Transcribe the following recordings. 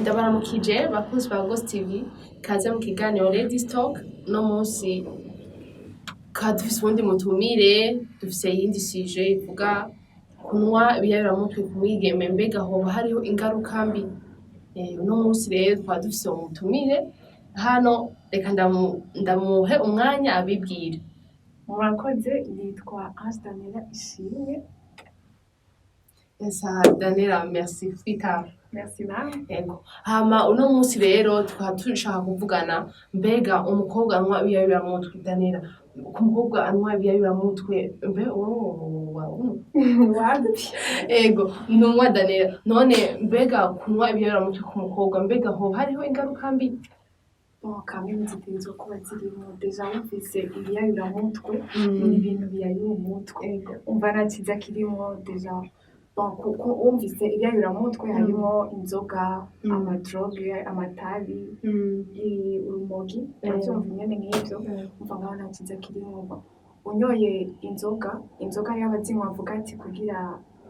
Ndabaramukije bakunzi ba Ghost TV kaze mu kiganiro Ladies Talk no munsi dufise ubundi mutumire dufise yindi sije ivuga kunywa ibiyabiramutwe ku mwigeme mbega hoba hariho ingaruka mbi uno munsi rero twaba dufise umutumire hano reka ndamuhe umwanya abibwire. Murakoze nitwa Daniela Ishimwe. Esa Daniela, merci kwitaba. Merci nawe. Yego. Hama uno munsi rero twaba dushaka kuvugana mbega umukobwa anywa ibiyabiramutwe. Daniela, ku mukobwa anywa ibiyabiramutwe mbe Ego, ntunywa Daniela. None mbega kunywa ibiyabiramutwe ku mukobwa mbega hoba hariho ingaruka mbi? Kamwe zitegerezwa kuba zirimo deja wumvise ibiyabiramutwe ni ibintu biyayura umutwe. Umva nta kiza kirimo deja kuko wumvise ibiyabiramutwe harimo inzoga, amadroge, amatabi, urumogi, byumva nyene nk'ivyo umva ngaho nta kiza kirimo. Unyoye inzoga y'abazinywa avuga ati kugira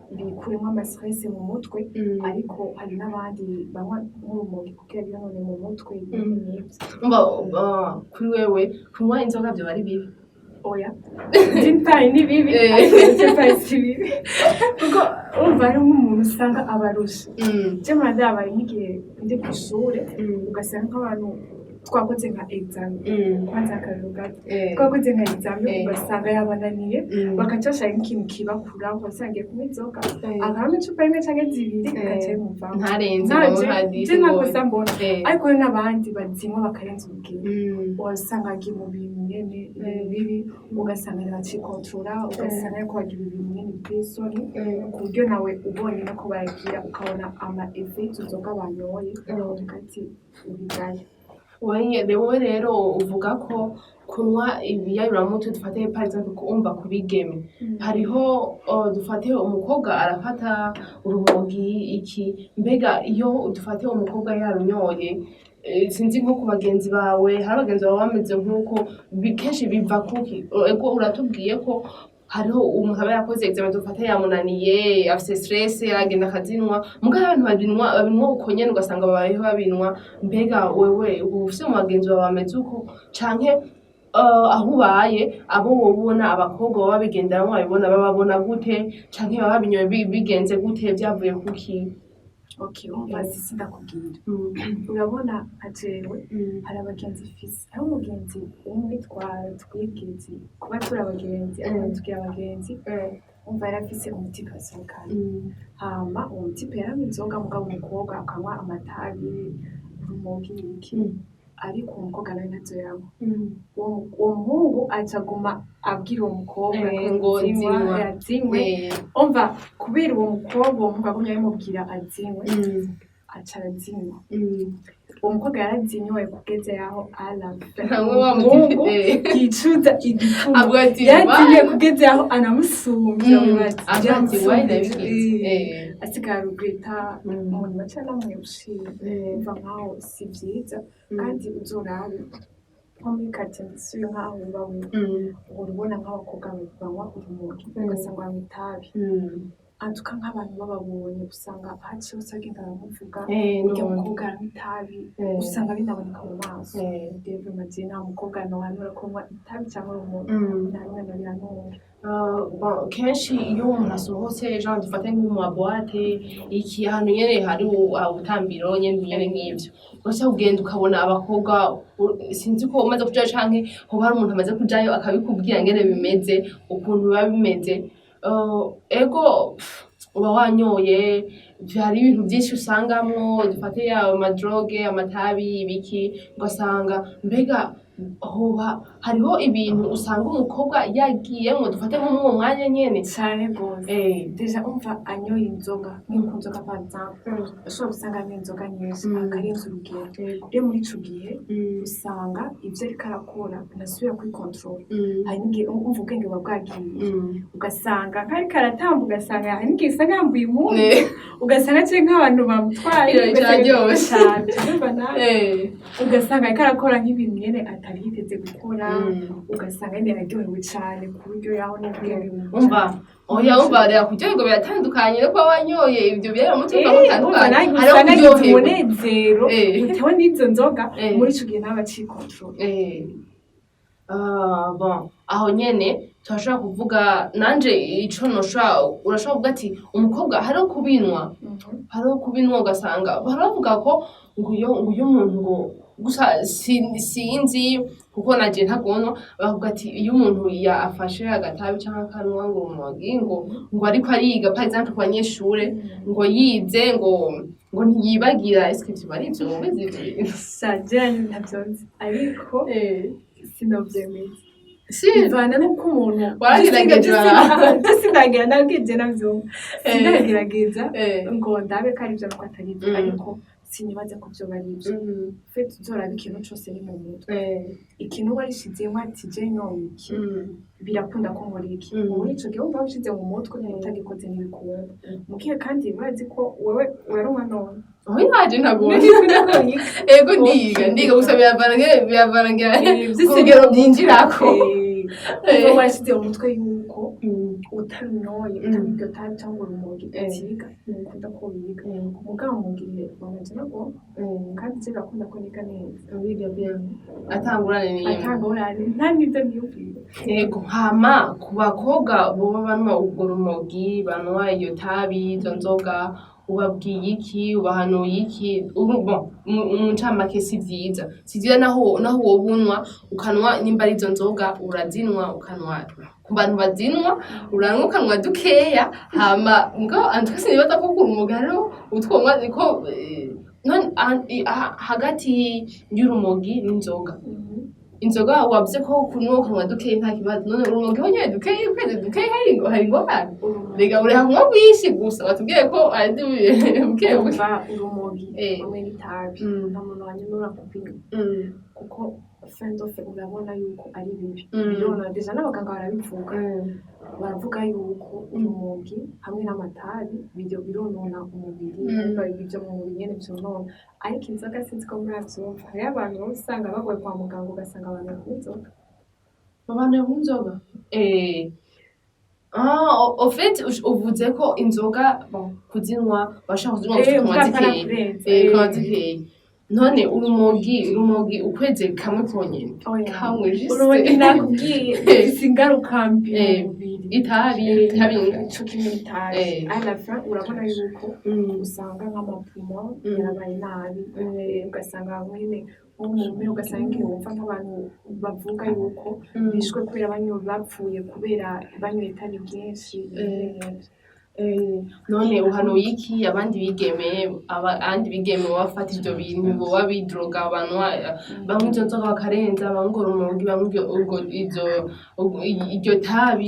bikuremo amastress mu mutwe, ariko hari n'abandi banywa nk'urumogi kugira biyonone mu mutwe n'ibindi. Kuri wewe kunywa inzoga byo bari bibi? Oya, dintaye ni bibi, dintaye si bibi kuko urumva ari nk'umuntu usanga abarusha. Je madabaye nk'igihe ndi ku ishure ugasanga nk'abantu twakoze nka examen kwanza akaruga twakoze nka examen ugasanga yabananiye bakacasha nk'ikintu kibakura ugasangiye ku mizoka akantu icupa rimwe canke zibiri gace mumva ntarenze mu hadisi nakosa mbona ariko n'abandi bazinywa bakarenza ubwira wasanga agiye mu bintu nyene bibi ugasanga ntibacikontrola ugasanga ariko bagira ibintu nyene bw'isoni ku buryo nawe ubonye no kubagira ukabona ama effets uzoga banyoye ukati ubigaye. Wewe rero uvuga ko kunywa ibiyabiramutwe dufate par exemple kumva kubigeme hariho dufate umukobwa arafata urumogi iki mbega iyo dufate umukobwa yarunyoye sinzi nko ku bagenzi bawe hari abagenzi bawe bameze nk'uko kenshi biva kuki ego uratubwiye ko hariho umuntu aba yakoze examen dufate yamunaniye afise stress aragenda akazinwa mugabo abantu babinwa uko nyene ugasanga babayeho babinwa mbega wewe ufise mu bagenzi bawe bameze uko canke aho ubaye abo wobona abakobwa baba bigenderamwo babibona bababona gute canke baba babinyoye bigenze gute byavuye kuki? Okay, sisi ndakubwira. Urabona ajewe hari abagenzi fisi. Aho umugenzi umwe twigeze kuba turi abagenzi tugira abagenzi umva yarafise umutipe asohokana. Hama uwo mutipe yaranywa inzoga mugabo umukobwa akanywa amatabi, urumogi iki ariko umukobwa nawe ntazo yanywa. Uwo muhungu acaguma abwira uwo mukobwa ngo azinywe umva kubera uwo mukobwa uwo mukobwa agumye abimubwira azinywe aca arazinywa. Uwo mukobwa yarazinyoye kugeze yaho umuhungu yicuza igipfumu yarazinyoye kugeze yaho anamusumbya asigaye arugwita umuntu baca namwushira umva nkaho si vyiza kandi uzorabe nko muri karitsiye nk'aho uba urabona nk'abakobwa banywa urumogi ugasanga banywa itabi antuka nk'abantu bababonye usanga haciye hose agenda baramuvuga urya mukobwa aranywa itabi usanga binaboneka mu maso. Rero maze nta mukobwa nohanura kunywa itabi cyangwa urumogi nta rimwe biranura. Kenshi iyo umuntu asohotse genre dufate nko mu boîte iki ahantu nyene hari ubutambiro nyene nk'ivyo ugaca ugenda ukabona abakobwa sinzi ko umaze kuja canke hoba hari umuntu amaze kujayo akabikubwira ngene bimeze ukuntu biba bimeze. Ego uba wanyoye hari ibintu byinshi usangamwo dufate yawe amadroge amatabi ibiki ugasanga mbega hoba hariho ibintu usanga umukobwa yagiyemwo dufate nko mu mwanya nyene cyane gose deja umva anyoye inzoga nk'uko nzoga par exemple ushobora gusanga anyoye inzoga nyinshi akarenza urugero rero muri ico gihe usanga ivyo ariko arakora anasubira kuri control hari n'igihe umva ubwenge buba bwagiye ugasanga nkariko aratambuka ugasanga hari n'igihe usanga yambuye impundu ugasanga cye nk'abantu bamutwaye cyane ugasanga ariko arakora nk'ibintu nyene atari yiteze gukora ugasanga nyine araryohewe cyane ku buryo yaho n'ubwenge umva oya umva rero kuryoherwa biratandukanye no kuba wanyoye ibyo biyayuramutwe bitandukanye hariho kuryoherwa umunezero bitewe n'izo nzoga muri icyo gihe ntabwo acikontorora. Bon aho nyene turashobora kuvuga nanje ico urashobora kuvuga ati umukobwa hariho kubinwa ugasanga baravuga ko ngo uyu muntu ngo gusa sinzi kuko naje ntagonwa bavuga ati iyo umuntu afashe agatabi canke akanwa ngo urumogi ngo ariko ariga par exemple ku banyeshure ngo yize ngo ntiyibagira eske ivyo bari ivyo mubizi sajanye ntavyonzi ariko sinovyemeye bivana n'uko umuntu sindagira nabwije navyo sindagerageza ngo ndabe ko arivyo nuko atari ivyo ariko sinibaza ko vyo bari ivyo fete uzoraba ikintu cose ni mu mutwe ikintu warishizemo ati je nyoye iki birakunda ko nkora iki muri ico gihe wumva ushize mu mutwe utagikoze n'ibikunda mukihe kandi bazi ko wewe urarunywa none aho yaje ntagomba ego ndiga gusa biravangira kugero byinjirako kuko washize mu mutwe yuko utabinyoye utabiryo tabi cyangwa urumogi utiga nukunda ko wiga umugabo mu gihe wamaze nago kandi je birakunda ko niga neza wiga bien atangurane nta nibyo niyumvira yego hama ku bakobwa boba banwa ubwo rumogi banwa iyo tabi izo nzoga ubabwiye iki ubahanuye iki mu ncamake si vyiza naho wobunwa ukanwa nimba ari izo nzoga urazinwa ukanwa ku bantu bazinwa uranwa ukanwa dukeya hama ngo antwese nibaza ko kurumoga rero utwonwa niko hagati y'urumogi n'inzoga inzoga wavuze ko kunywa ukanwa dukeya nta kibazo none urumogi honye dukeya kwezi dukeya hari ingorane rega uri hamwe bwishi gusa batubwiye ko ari bukebuke urumogi hamwe n'itabi nta muntu wanyura kupima kuko fendofe urabona yuko ari bibi birona deja n'abaganga barabivuga baravuga yuko urumogi hamwe n'amatabi bironona umubiri ibyo mu mubiri nyene vyonona ariko inzoga sinzi ko muravyumva hariho abantu usanga bagoye kwa muganga ugasanga abantu banywa inzoga au fait uvuze ko inzoga kuzinwa bashaka kuzinwa zikeye none urumogi ukweze kamwe konyene kamwe urumogi nakubwiye singaruka mbi itabi ico kimwe itabi alafa urabona yuko usanga nk'amapfumo yarabaye nabi ugasanga mwene umwe ugasanga wumva nk'abantu bavuga yuko bishwe kubera bapfuye kubera banywa itabi ryinshi none uhanuye iki abandi bigeme bafata ivyo bintu boba bidroga abantu bamwe izo nzoga bakarenza bamwe ngo urumogi bamwe iryo tabi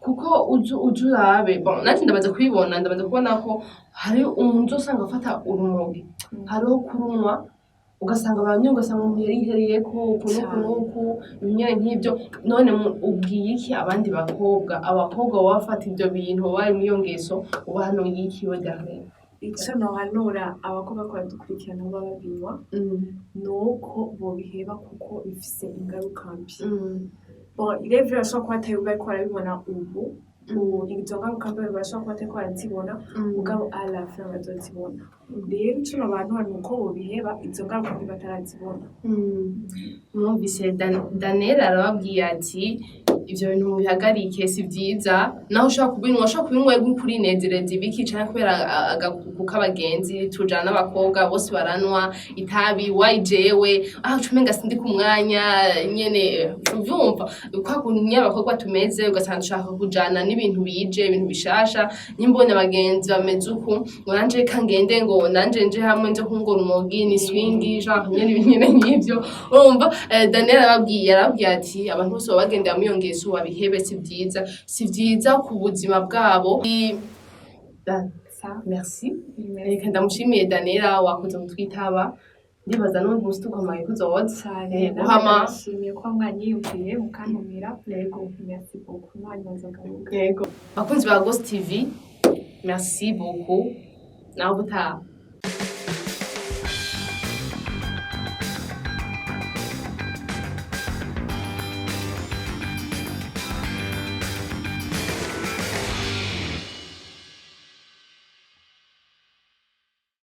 kuko uje urabe nanje ndabaza kubona ko hari umuntu usanga afata urumogi hariho kurunwa ugasanga abantu ugasanga umuntu yarihereye ko kunuku imyere nk'ibyo none ubwiye iki abandi abakobwa bafata ibyo bintu bari mu iyo ngeso ubahanuye iki we Darlene ico nohanura abakobwa ko badukurikirana baba babinywa nuko bobiheba kuko bifise ingaruka mbi irevye bashobora kuba atari ubwo ariko barabibona ubu izo ngaruka mbi bashobora kuba atariko barazibona mugabo alafa bazozibona rero ico nobanura nuko bobiheba izo ngaruka mbi batarazibona mwumvise Daniel arababwiye ati ivyo bintu mubihagarike si vyiza naho ushaka kubinywa kurinezereza ibiki canke kubera agakuku k'abagenzi tujana n'abakobwa bose baranwa itabi wayijewe ucumenga sindi ku mwanya nyene uvyumva kwa kuntu nyabakobwa tumeze ugasanga dushaka kujana n'ibintu bije ibintu bishasha nyimbonye abagenzi bameze uku ngo nanje kangende ngo nanje nje hamwe nje kungora urumogi ni swingi genre nyene nk'ivyo urumva Daniel arababwiye ati abantu bose bagendera mu iyo ngeso babihebe si vyiza ku buzima bwabo merci reka ndamushimiye Daniela wakoze kutwitaba ndibaza n'undi musi tukomaye kuzoza guhama nshimiye ko mwanyiyumviye mukantumira yego merci beaucoup yego bakunzi ba Ghost TV merci beaucoup naho butaha